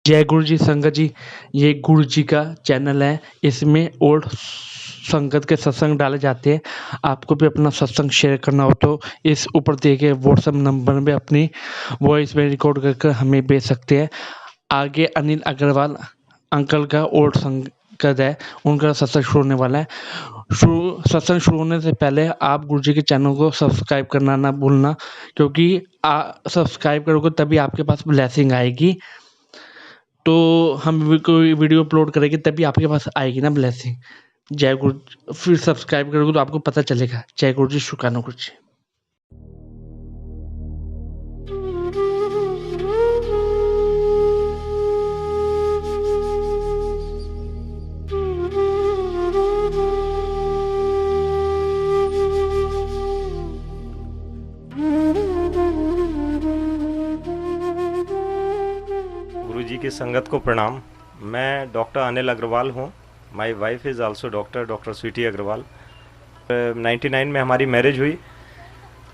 जय गुरु जी संगत जी, ये गुरु जी का चैनल है। इसमें ओल्ड संगत के सत्संग डाले जाते हैं। आपको भी अपना सत्संग शेयर करना हो तो इस ऊपर दिए गए व्हाट्सएप नंबर में अपनी वॉइस में रिकॉर्ड करके हमें भेज सकते हैं। आगे अनिल अग्रवाल अंकल का ओल्ड संगत है, उनका सत्संग शुरू होने वाला है। सत्संग शुरू होने से पहले आप गुरु जी के चैनल को सब्सक्राइब करना ना भूलना, क्योंकि सब्सक्राइब करोगे तभी आपके पास ब्लेसिंग आएगी। तो हम भी कोई वीडियो अपलोड करेंगे तभी आपके पास आएगी ना ब्लेसिंग। जय गुरु। फिर सब्सक्राइब करोगे तो आपको पता चलेगा। जय गुरु जी, शुक्राना गुरु जी। गुरु जी की संगत को प्रणाम। मैं डॉक्टर अनिल अग्रवाल हूँ। My wife is also doctor Sweety Agarwal. 99 में हमारी मैरिज हुई।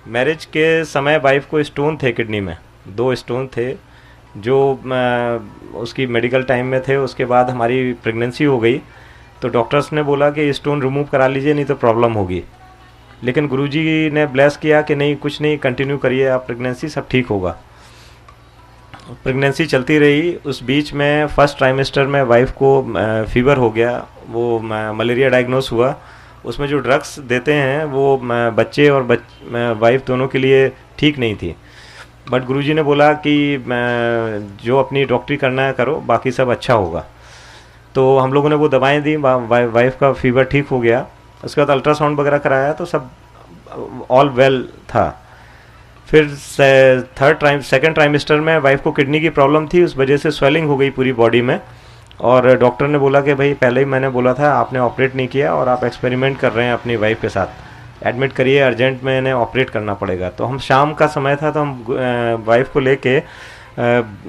मैरिज के समय वाइफ को स्टोन थे किडनी में, 2 स्टोन थे जो उसकी मेडिकल टाइम में थे। उसके बाद हमारी प्रेगनेंसी हो गई तो डॉक्टर्स ने बोला कि स्टोन रिमूव करा लीजिए, नहीं तो प्रॉब्लम होगी। लेकिन गुरुजी ने ब्लेस किया कि नहीं, कुछ नहीं, कंटिन्यू करिए आप प्रेगनेंसी, सब ठीक होगा। प्रेगनेंसी चलती रही। उस बीच में फर्स्ट ट्राइमेस्टर में वाइफ को फीवर हो गया, वो मलेरिया डायग्नोस हुआ। उसमें जो ड्रग्स देते हैं वो बच्चे और वाइफ दोनों के लिए ठीक नहीं थी। बट गुरुजी ने बोला कि जो अपनी डॉक्टरी करना है करो, बाकी सब अच्छा होगा। तो हम लोगों ने वो दवाएं दी, वाइफ का फीवर ठीक हो गया। उसके बाद अल्ट्रासाउंड वगैरह कराया तो सब ऑल वेल था। फिर सेकेंड ट्राइमेस्टर में वाइफ को किडनी की प्रॉब्लम थी, उस वजह से स्वेलिंग हो गई पूरी बॉडी में। और डॉक्टर ने बोला कि भाई पहले ही मैंने बोला था, आपने ऑपरेट नहीं किया और आप एक्सपेरिमेंट कर रहे हैं अपनी वाइफ के साथ, एडमिट करिए, अर्जेंट में इन्हें ऑपरेट करना पड़ेगा। तो हम शाम का समय था तो हम वाइफ को लेके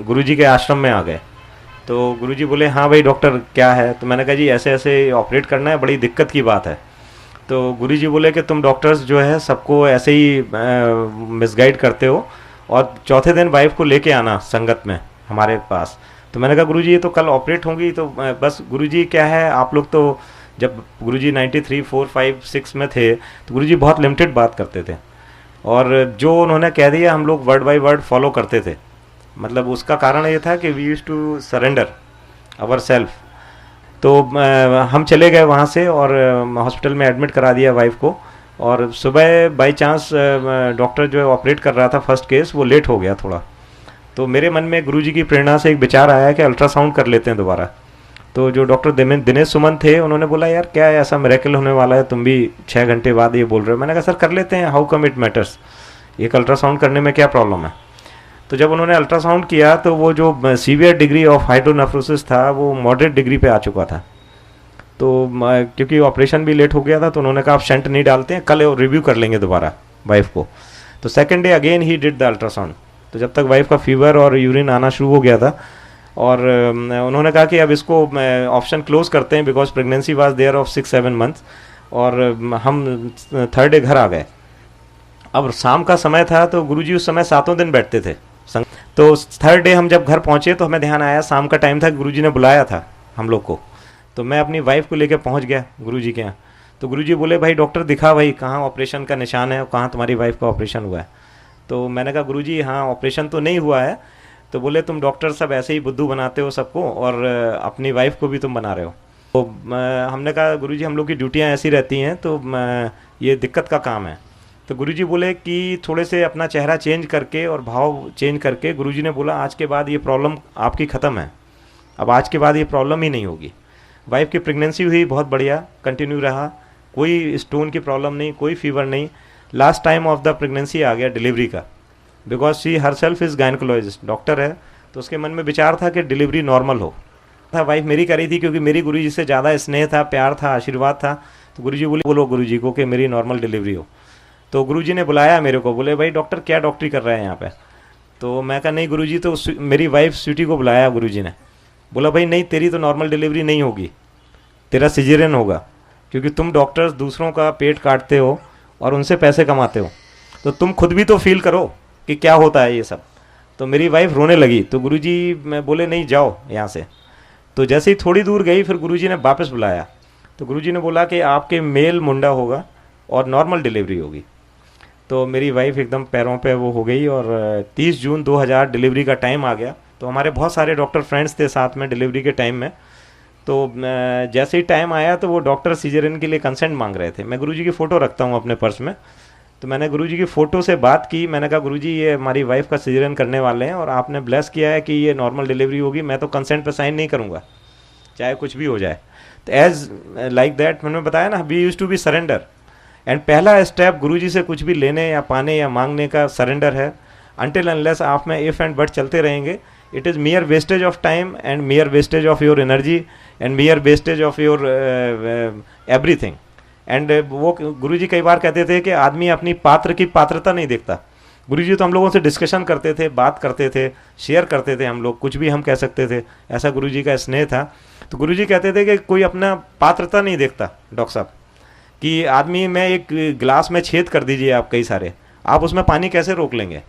गुरुजी के आश्रम में आ गए। तो गुरुजी बोले हाँ भाई डॉक्टर क्या है। तो मैंने कहा जी ऐसे ऐसे ऑपरेट करना है, बड़ी दिक्कत की बात है। तो गुरुजी बोले कि तुम डॉक्टर्स जो है सबको ऐसे ही मिसगाइड करते हो, और चौथे दिन वाइफ को लेके आना संगत में हमारे पास। तो मैंने कहा गुरुजी ये तो कल ऑपरेट होंगी। तो बस गुरुजी क्या है, आप लोग तो जब गुरुजी 93, 4, 5, 6 में थे तो गुरुजी बहुत लिमिटेड बात करते थे, और जो उन्होंने कह दिया हम लोग वर्ड बाय वर्ड फॉलो करते थे। मतलब उसका कारण ये था कि we used to surrender our self. तो हम चले गए वहाँ से और हॉस्पिटल में एडमिट करा दिया वाइफ को। और सुबह बाय चांस डॉक्टर जो है ऑपरेट कर रहा था फर्स्ट केस, वो लेट हो गया थोड़ा। तो मेरे मन में गुरुजी की प्रेरणा से एक विचार आया कि अल्ट्रासाउंड कर लेते हैं दोबारा। तो जो डॉक्टर दिनेश सुमन थे उन्होंने बोला यार क्या है, ऐसा मिरेकल होने वाला है, तुम भी 6 घंटे बाद ये बोल रहे हो। मैंने कहा सर कर लेते हैं, हाउ कम इट मैटर्स, एक अल्ट्रासाउंड करने में क्या प्रॉब्लम है। तो जब उन्होंने अल्ट्रासाउंड किया तो वो जो सीवियर डिग्री ऑफ हाइड्रोनेफ्रोसिस था वो मॉडरेट डिग्री पे आ चुका था। तो क्योंकि ऑपरेशन भी लेट हो गया था तो उन्होंने कहा आप शंट नहीं डालते हैं, कल रिव्यू कर लेंगे दोबारा वाइफ को। तो second day again he did the ultrasound. तो जब तक वाइफ का फीवर और यूरिन आना शुरू हो गया था, और उन्होंने कहा कि अब इसको ऑप्शन क्लोज करते हैं because pregnancy was there of 6-7 months. और हम थर्ड डे घर आ गए। अब शाम का समय था तो गुरुजी उस समय 7 दिन बैठते थे। तो थर्ड डे हम जब घर पहुंचे तो हमें ध्यान आया शाम का टाइम था, गुरुजी ने बुलाया था हम लोग को। तो मैं अपनी वाइफ को लेकर पहुंच गया गुरुजी के यहाँ। तो गुरुजी बोले भाई डॉक्टर दिखा भाई कहाँ ऑपरेशन का निशान है, कहाँ तुम्हारी वाइफ का ऑपरेशन हुआ है। तो मैंने कहा गुरुजी हाँ ऑपरेशन तो नहीं हुआ है। तो बोले तुम डॉक्टर सब ऐसे ही बुद्धू बनाते हो सबको, और अपनी वाइफ को भी तुम बना रहे हो। तो हमने कहा गुरुजी हम लोग की ड्यूटियाँ ऐसी रहती हैं, तो ये दिक्कत का काम है। तो गुरुजी बोले कि थोड़े से अपना चेहरा चेंज करके और भाव चेंज करके गुरुजी ने बोला आज के बाद ये प्रॉब्लम आपकी ख़त्म है, अब आज के बाद ये प्रॉब्लम ही नहीं होगी। वाइफ की प्रेगनेंसी हुई, बहुत बढ़िया कंटिन्यू रहा, कोई स्टोन की प्रॉब्लम नहीं, कोई फीवर नहीं। Last time of the pregnancy आ गया डिलीवरी का, because she herself is gynaecologist, doctor है। तो उसके मन में विचार था कि डिलीवरी नॉर्मल हो। था वाइफ मेरी करी थी क्योंकि मेरी गुरुजी से ज़्यादा स्नेह था, प्यार था, आशीर्वाद था। तो गुरुजी बोलो गुरुजी को कि मेरी नॉर्मल डिलीवरी हो। तो गुरुजी ने बुलाया मेरे को, बोले भाई डॉक्टर क्या डॉक्टरी कर रहे हैं यहाँ पे। तो मैं कहा नहीं गुरुजी, तो मेरी वाइफ स्वीटी को बुलाया गुरुजी ने, बोला भाई नहीं तेरी तो नॉर्मल डिलीवरी नहीं होगी, तेरा सिजेरियन होगा, क्योंकि तुम डॉक्टर्स दूसरों का पेट काटते हो और उनसे पैसे कमाते हो, तो तुम खुद भी तो फील करो कि क्या होता है ये सब। तो मेरी वाइफ रोने लगी, तो गुरुजी मैं बोले नहीं जाओ यहाँ से। तो जैसे ही थोड़ी दूर गई फिर गुरुजी ने वापस बुलाया, तो गुरुजी ने बोला कि आपके मेल मुंडा होगा और नॉर्मल डिलीवरी होगी। तो मेरी वाइफ एकदम पैरों पे वो हो गई, और 30 जून 2000 डिलीवरी का टाइम आ गया। तो हमारे बहुत सारे डॉक्टर फ्रेंड्स थे साथ में डिलीवरी के टाइम में। तो जैसे ही टाइम आया तो वो डॉक्टर सीजरियन के लिए कंसेंट मांग रहे थे। मैं गुरुजी की फ़ोटो रखता हूँ अपने पर्स में, तो मैंने गुरुजी की फ़ोटो से बात की। मैंने कहा गुरुजी ये हमारी वाइफ का सीजरियन करने वाले हैं और आपने ब्लेस किया है कि ये नॉर्मल डिलीवरी होगी, मैं तो कंसेंट पे साइन नहीं करूँगा चाहे कुछ भी हो जाए। तो एज लाइक दैट मैंने बताया ना, we use to be surrender. And पहला स्टेप गुरुजी से कुछ भी लेने या पाने या मांगने का सरेंडर है। अनटिल अनलेस आप में इफ़ एंड बट चलते रहेंगे, it is मियर wastage of time and मियर wastage of your energy and मियर wastage of your everything. And वो गुरुजी कई बार कहते थे कि आदमी अपनी पात्र की पात्रता नहीं देखता। गुरुजी तो हम लोगों से डिस्कशन करते थे, बात करते थे, शेयर करते थे, हम लोग कुछ भी हम कह सकते थे, ऐसा गुरुजी का स्नेह था। तो गुरुजी कहते थे कि कोई अपना पात्रता नहीं देखता डॉक्टर साहब, कि आदमी में एक गिलास में छेद कर दीजिए आप कई सारे, आप उसमें पानी कैसे रोक लेंगे,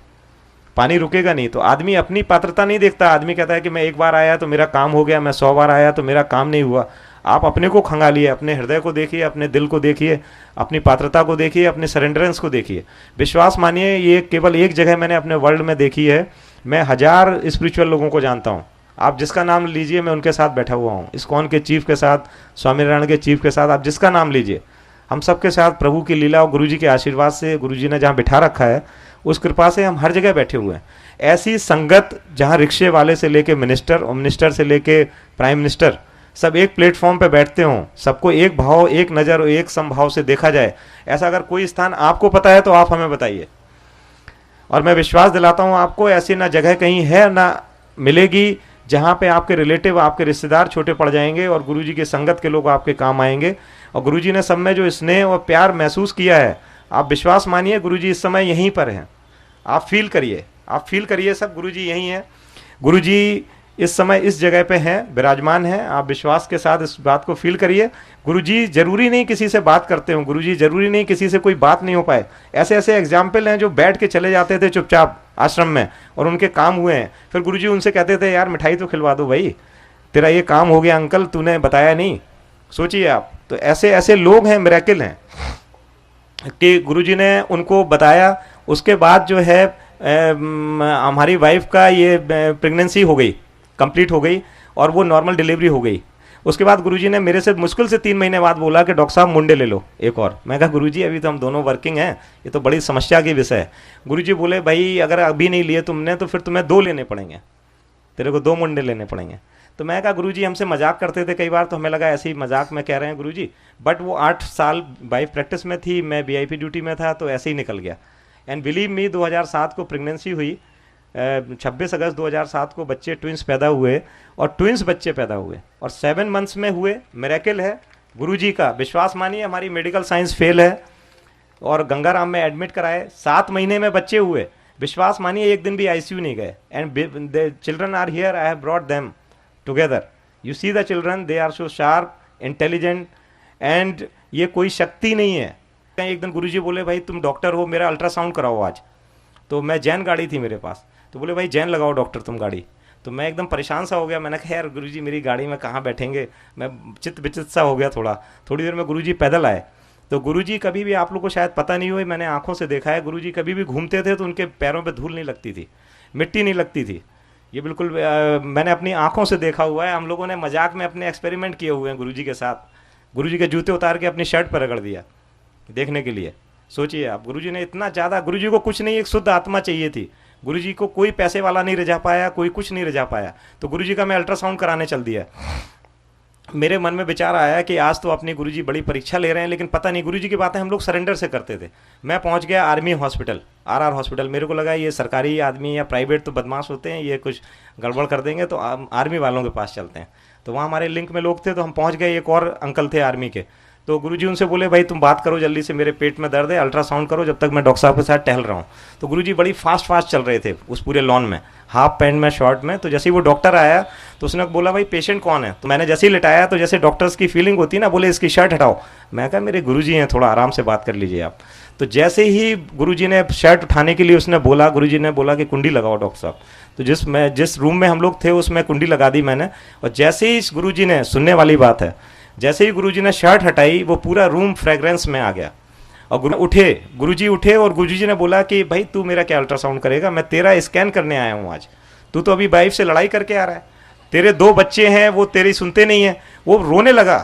पानी रुकेगा नहीं। तो आदमी अपनी पात्रता नहीं देखता। आदमी कहता है कि मैं एक बार आया तो मेरा काम हो गया, मैं 100 बार आया तो मेरा काम नहीं हुआ। आप अपने को खंगालिए, अपने हृदय को देखिए, अपने दिल को देखिए, अपनी पात्रता को देखिए, अपने सरेंडरेंस को देखिए। विश्वास मानिए ये केवल एक जगह मैंने अपने वर्ल्ड में देखी है। मैं 1000 स्पिरिचुअल लोगों को जानता हूँ, आप जिसका नाम लीजिए मैं उनके साथ बैठा हुआ हूँ। इस्कॉन के चीफ के साथ, स्वामी नारायण के चीफ के साथ, आप जिसका नाम लीजिए, हम सबके साथ प्रभु की लीला और गुरुजी के आशीर्वाद से, गुरुजी ने जहाँ बिठा रखा है उस कृपा से हम हर जगह बैठे हुए हैं। ऐसी संगत जहाँ रिक्शे वाले से लेके मिनिस्टर और मिनिस्टर से लेके प्राइम मिनिस्टर सब एक प्लेटफॉर्म पे बैठते हों, सबको एक भाव, एक नज़र और एक समभाव से देखा जाए, ऐसा अगर कोई स्थान आपको पता है तो आप हमें बताइए। और मैं विश्वास दिलाता हूँ आपको, ऐसी ना जगह कहीं है ना मिलेगी जहाँ पे आपके रिलेटिव, आपके रिश्तेदार छोटे पड़ जाएंगे और गुरुजी के संगत के लोग आपके काम आएंगे। और गुरुजी ने सब में जो स्नेह और प्यार महसूस किया है, आप विश्वास मानिए गुरुजी इस समय यहीं पर हैं। आप फील करिए, आप फील करिए, सब गुरुजी यहीं हैं। गुरुजी इस समय इस जगह पे हैं, विराजमान हैं। आप विश्वास के साथ इस बात को फील करिए। गुरुजी जरूरी नहीं किसी से बात करते हो, गुरुजी जरूरी नहीं किसी से कोई बात नहीं हो पाए। ऐसे ऐसे एग्जाम्पल हैं जो बैठ के चले जाते थे चुपचाप आश्रम में और उनके काम हुए हैं। फिर गुरुजी उनसे कहते थे यार मिठाई तो खिलवा दो भाई, तेरा ये काम हो गया अंकल, तूने बताया नहीं। सोचिए आप, तो ऐसे ऐसे लोग हैं, मिरेकल हैं कि गुरुजी ने उनको बताया। उसके बाद जो है हमारी वाइफ का ये प्रेगनेंसी हो गई, कंप्लीट हो गई और वो नॉर्मल डिलीवरी हो गई। उसके बाद गुरुजी ने मेरे से मुश्किल से 3 महीने बाद बोला कि डॉक्टर साहब मुंडे ले लो एक और। मैं कहा गुरुजी अभी तो हम दोनों वर्किंग हैं, ये तो बड़ी समस्या की विषय है। गुरुजी बोले भाई अगर अभी नहीं लिए तुमने तो फिर तुम्हें 2 लेने पड़ेंगे, तेरे को 2 मुंडे लेने पड़ेंगे। तो मैं कहा गुरुजी हमसे मजाक करते थे कई बार, तो हमें लगा ऐसे ही मजाक में कह रहे हैं गुरुजी। बट वो 8 साल वाइफ प्रैक्टिस में थी, मैं VIP ड्यूटी में था, तो ऐसे ही निकल गया। एंड बिलीव मी 2007 को प्रेगनेंसी हुई, 26 अगस्त 2007 को बच्चे ट्विंस पैदा हुए और ट्विंस बच्चे पैदा हुए और 7 मंथ्स में हुए। मिरेकल है गुरुजी का, विश्वास मानिए। हमारी मेडिकल साइंस फेल है और गंगाराम में एडमिट कराए, 7 महीने में बच्चे हुए। विश्वास मानिए एक दिन भी ICU नहीं गए। And the children are here, I have brought them together. You see the children, they are so sharp, intelligent, and ये कोई शक्ति नहीं है। एक दिन गुरुजी बोले भाई तुम डॉक्टर हो, मेरा अल्ट्रासाउंड कराओ आज। तो मैं जैन गाड़ी थी मेरे पास, तो बोले भाई जैन लगाओ डॉक्टर तुम गाड़ी। तो मैं एकदम परेशान सा हो गया। मैंने कहा यार गुरुजी मेरी गाड़ी में कहाँ बैठेंगे, मैं चित विचित सा हो गया थोड़ा। थोड़ी देर में गुरुजी पैदल आए। तो गुरुजी कभी भी, आप लोग को शायद पता नहीं हुई, मैंने आंखों से देखा है, गुरुजी कभी भी घूमते थे तो उनके पैरों पे धूल नहीं लगती थी, मिट्टी नहीं लगती थी। ये बिल्कुल मैंने अपनी आंखों से देखा हुआ है। हम लोगों ने मजाक में अपने एक्सपेरिमेंट किए हुए हैं गुरुजी के साथ। गुरुजी के जूते उतार के अपनी शर्ट पर रगड़ दिया देखने के लिए। सोचिए आप, गुरुजी ने इतना ज़्यादा, गुरुजी को कुछ नहीं, एक शुद्ध आत्मा चाहिए थी। गुरुजी को कोई पैसे वाला नहीं रिझा पाया, कोई कुछ नहीं रिझा पाया। तो गुरुजी का मैं अल्ट्रासाउंड कराने चल दिया। मेरे मन में विचार आया कि आज तो अपनी गुरुजी बड़ी परीक्षा ले रहे हैं, लेकिन पता नहीं, गुरुजी की बातें हम लोग सरेंडर से करते थे। मैं पहुंच गया आर्मी हॉस्पिटल, RR हॉस्पिटल। मेरे को लगा ये सरकारी आदमी या प्राइवेट तो बदमाश होते हैं, ये कुछ गड़बड़ कर देंगे, तो आर्मी वालों के पास चलते हैं। तो वहाँ हमारे लिंक में लोग थे, तो हम पहुँच गए। एक और अंकल थे आर्मी के, तो गुरुजी उनसे बोले भाई तुम बात करो जल्दी से, मेरे पेट में दर्द है, अल्ट्रासाउंड करो जब तक मैं डॉक्टर साहब के साथ टहल रहा हूँ। तो गुरुजी बड़ी फास्ट चल रहे थे उस पूरे लॉन में, हाफ पैंट में शॉर्ट में। तो जैसे ही वो डॉक्टर आया तो उसने बोला भाई पेशेंट कौन है। तो मैंने जैसे ही लिटाया तो जैसे डॉक्टर्स की फीलिंग होती है ना, बोले इसकी शर्ट हटाओ। मैं कहा मेरे गुरुजी हैं, थोड़ा आराम से बात कर लीजिए आप। तो जैसे ही गुरुजी ने शर्ट उठाने के लिए उसने बोला, गुरुजी ने बोला कि कुंडी लगाओ डॉक्टर साहब। तो जिस रूम में हम लोग थे उसमें कुंडी लगा दी मैंने। और जैसे ही गुरुजी ने, सुनने वाली बात है, जैसे ही गुरुजी ने शर्ट हटाई वो पूरा रूम फ्रेग्रेंस में आ गया। और गुरुजी उठे और गुरुजी ने बोला कि भाई तू मेरा क्या अल्ट्रासाउंड करेगा, मैं तेरा स्कैन करने आया हूँ आज। तू तो अभी वाइफ से लड़ाई करके आ रहा है, तेरे 2 बच्चे हैं वो तेरी सुनते नहीं है। वो रोने लगा।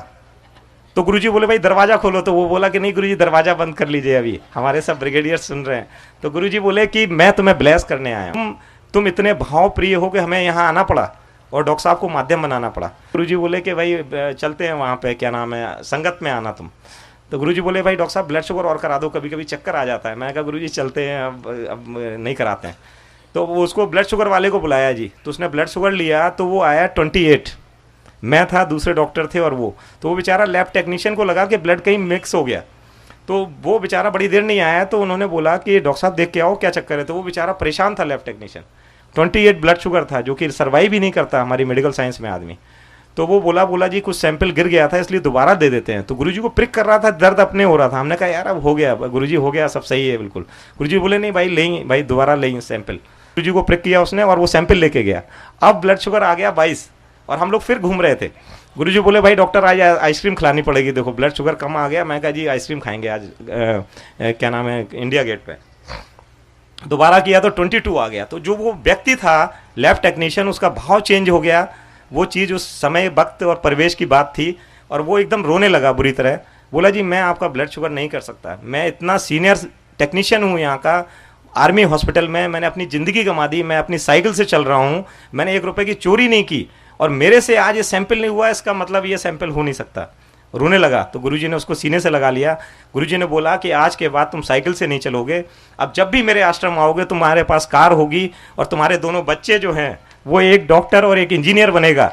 तो गुरुजी बोले भाई दरवाजा खोलो। तो वो बोला कि नहीं गुरुजी दरवाजा बंद कर लीजिए, अभी हमारे सब ब्रिगेडियर सुन रहे हैं। तो गुरुजी बोले कि मैं तुम्हें ब्लेस करने आया हूँ, तुम इतने भाव प्रिय हो कि हमें यहाँ आना पड़ा और डॉक्टर साहब को माध्यम बनाना पड़ा। गुरुजी बोले कि भाई चलते हैं वहाँ पे, क्या नाम है, संगत में आना तुम। तो गुरुजी बोले भाई डॉक्टर साहब ब्लड शुगर और करा दो, कभी कभी चक्कर आ जाता है। मैं कहा गुरुजी चलते हैं, अब नहीं कराते हैं। तो वो उसको ब्लड शुगर वाले को बुलाया जी। तो उसने ब्लड शुगर लिया तो वो आया 28। मैं था, दूसरे डॉक्टर थे और वो, तो वो बेचारा लैब टेक्नीशियन को लगा कि ब्लड कहीं मिक्स हो गया। तो वो बेचारा बड़ी देर नहीं आया। तो उन्होंने बोला कि डॉक्टर साहब देख के आओ क्या चक्कर है। तो वो बेचारा परेशान था लैब टेक्नीशियन, 28 ब्लड शुगर था, जो कि सर्वाइव ही नहीं करता हमारी मेडिकल साइंस में आदमी। तो वो बोला जी कुछ सैंपल गिर गया था इसलिए दोबारा दे देते हैं। तो गुरुजी को प्रिक कर रहा था, दर्द अपने हो रहा था। हमने कहा यार अब हो गया गुरुजी, हो गया, सब सही है बिल्कुल। गुरुजी बोले नहीं भाई लेंगे, भाई दोबारा लेंगे सैंपल। गुरुजी को प्रिक किया उसने और वो सैंपल लेके गया। अब ब्लड शुगर आ गया 22 और हम लोग फिर घूम रहे थे। गुरुजी बोले भाई डॉक्टर आज आइसक्रीम खिलानी पड़ेगी, देखो ब्लड शुगर कम आ गया। मैं कहा जी आइसक्रीम खाएंगे आज, क्या नाम है, इंडिया गेट पे। दोबारा किया तो 22 आ गया। तो जो वो व्यक्ति था लैब टेक्नीशियन, उसका भाव चेंज हो गया। वो चीज़ उस समय वक्त और परिवेश की बात थी और वो एकदम रोने लगा बुरी तरह। बोला जी मैं आपका ब्लड शुगर नहीं कर सकता, मैं इतना सीनियर टेक्नीशियन हूँ यहाँ का, आर्मी हॉस्पिटल में मैंने अपनी ज़िंदगी गंवा दी, मैं अपनी साइकिल से चल रहा हूँ, मैंने 1 रुपये की चोरी नहीं की और मेरे से आज ये सैंपल नहीं हुआ, इसका मतलब ये सैंपल हो नहीं सकता। रोने लगा। तो गुरुजी ने उसको सीने से लगा लिया। गुरुजी ने बोला कि आज के बाद तुम साइकिल से नहीं चलोगे, अब जब भी मेरे आश्रम आओगे तुम्हारे पास कार होगी और तुम्हारे दोनों बच्चे जो हैं वो एक डॉक्टर और एक इंजीनियर बनेगा।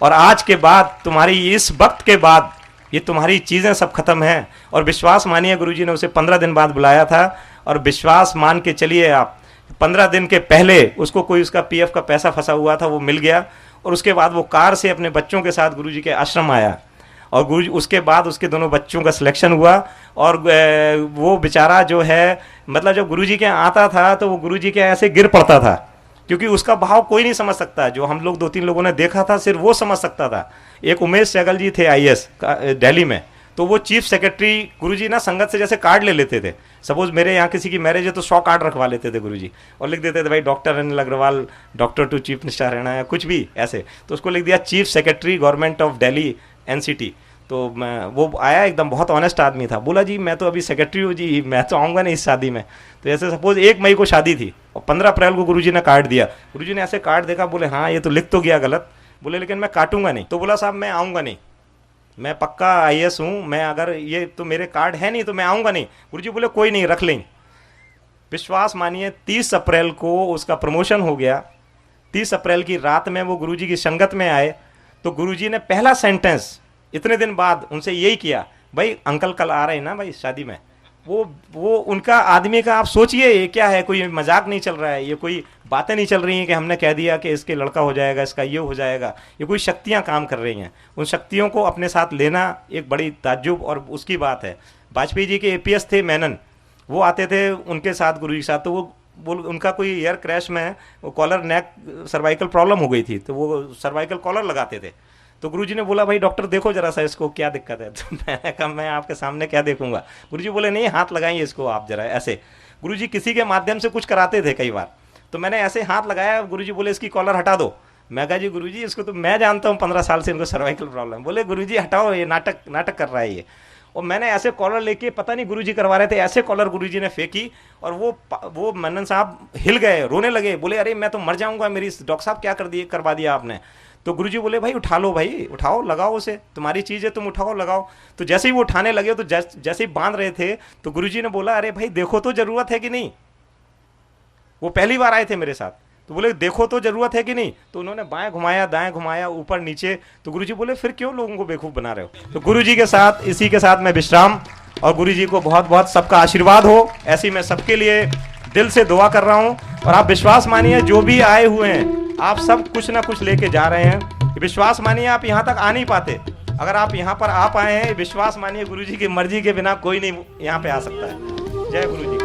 और आज के बाद तुम्हारी इस वक्त के बाद ये तुम्हारी चीज़ें सब खत्म हैं। और विश्वास मानिए गुरुजी ने उसे 15 दिन बाद बुलाया था और विश्वास मान के चलिए आप, 15 दिन के पहले उसको कोई उसका पीएफ का पैसा फंसा हुआ था वो मिल गया। और उसके बाद वो कार से अपने बच्चों के साथ गुरुजी के आश्रम आया और गुरुजी उसके बाद उसके दोनों बच्चों का सिलेक्शन हुआ। और वो बेचारा जो है, मतलब जब गुरुजी के यहाँ आता था तो वो गुरुजी के ऐसे गिर पड़ता था, क्योंकि उसका भाव कोई नहीं समझ सकता। जो हम लोग 2-3 लोगों ने देखा था सिर्फ वो समझ सकता था। एक उमेश सहगल जी थे IAS दिल्ली में, तो वो चीफ सेक्रेटरी, गुरुजी ना संगत से जैसे कार्ड ले लेते थे। सपोज मेरे यहाँ किसी की मैरिज है तो 100 कार्ड रखवा लेते थे गुरुजी और लिख देते थे भाई doctor Anil Agarwal, doctor to chief minister रहना है, कुछ भी ऐसे। तो उसको लिख दिया chief secretary government of Delhi NCT। तो वो आया एकदम बहुत ऑनेस्ट आदमी था, बोला जी मैं तो अभी सेक्रेटरी हूँ जी, मैं तो आऊँगा नहीं इस शादी में। तो ऐसे सपोज 1 मई को शादी थी और 15 अप्रैल को गुरुजी ने कार्ड दिया। गुरुजी ने ऐसे कार्ड देखा, बोले हाँ ये तो लिख तो गया गलत, बोले लेकिन मैं काटूंगा नहीं। तो बोला साहब मैं आऊँगा नहीं, मैं पक्का IAS हूँ, मैं अगर ये तो मेरे कार्ड है नहीं तो मैं आऊँगा नहीं। गुरुजी बोले कोई नहीं रख लेंगे। विश्वास मानिए 30 अप्रैल को उसका प्रमोशन हो गया। 30 अप्रैल की रात में वो गुरुजी की संगत में आए तो गुरुजी ने पहला सेंटेंस इतने दिन बाद उनसे यही किया, भाई अंकल कल आ रहे हैं ना भाई शादी में। वो उनका आदमी का आप सोचिए ये क्या है, कोई मजाक नहीं चल रहा है, ये कोई बातें नहीं चल रही हैं कि हमने कह दिया कि इसके लड़का हो जाएगा, इसका ये हो जाएगा। ये कोई शक्तियाँ काम कर रही हैं। उन शक्तियों को अपने साथ लेना एक बड़ी ताज्जुब और उसकी बात है। वाजपेयी जी के APS थे मेनन, वो आते थे उनके साथ गुरुजी के साथ, तो वो उनका कोई एयर क्रैश में वो कॉलर नेक सर्वाइकल प्रॉब्लम हो गई थी, तो वो सर्वाइकल कॉलर लगाते थे। तो गुरुजी ने बोला भाई डॉक्टर देखो जरा सा इसको क्या दिक्कत है। तो मैंने कहा मैं आपके सामने क्या देखूंगा। गुरुजी बोले नहीं हाथ लगाइए इसको आप जरा ऐसे। गुरुजी किसी के माध्यम से कुछ कराते थे कई बार, तो मैंने ऐसे हाथ लगाया, गुरुजी बोले इसकी कॉलर हटा दो। मैं कहा जी गुरुजी इसको तो मैं जानता हूँ 15 साल से इनको सर्वाइकल प्रॉब्लम। बोले गुरुजी हटाओ, ये नाटक कर रहा है ये। और मैंने ऐसे कॉलर लेके, पता नहीं गुरुजी करवा रहे थे, ऐसे कॉलर गुरुजी ने फेंकी और वो मन्नन साहब हिल गए, रोने लगे, बोले अरे मैं तो मर जाऊंगा, मेरी डॉक्टर साहब क्या करवा दिया आपने। तो गुरुजी बोले भाई उठा लो, भाई उठाओ लगाओ उसे, तुम्हारी चीज़ है तुम उठाओ लगाओ। तो जैसे ही वो उठाने लगे तो जैसे ही बांध रहे थे तो गुरुजी ने बोला अरे भाई देखो तो ज़रूरत है कि नहीं। वो पहली बार आए थे मेरे साथ। तो बोले देखो तो ज़रूरत है कि नहीं। तो उन्होंने बाएं घुमाया, दाएं घुमाया, ऊपर नीचे। तो गुरुजी बोले फिर क्यों लोगों को बेवकूफ़ बना रहे हो। तो गुरुजी के साथ, इसी के साथ मैं विश्राम, और गुरुजी को बहुत बहुत सबका आशीर्वाद हो, ऐसी मैं सबके लिए दिल से दुआ कर रहा हूँ। और आप विश्वास मानिए, जो भी आए हुए हैं आप सब कुछ ना कुछ लेके जा रहे हैं। विश्वास मानिए, आप यहाँ तक आ नहीं पाते, अगर आप यहाँ पर आ पाए हैं, विश्वास मानिए गुरुजी की मर्जी के बिना कोई नहीं यहाँ पे आ सकता है। जय गुरुजी।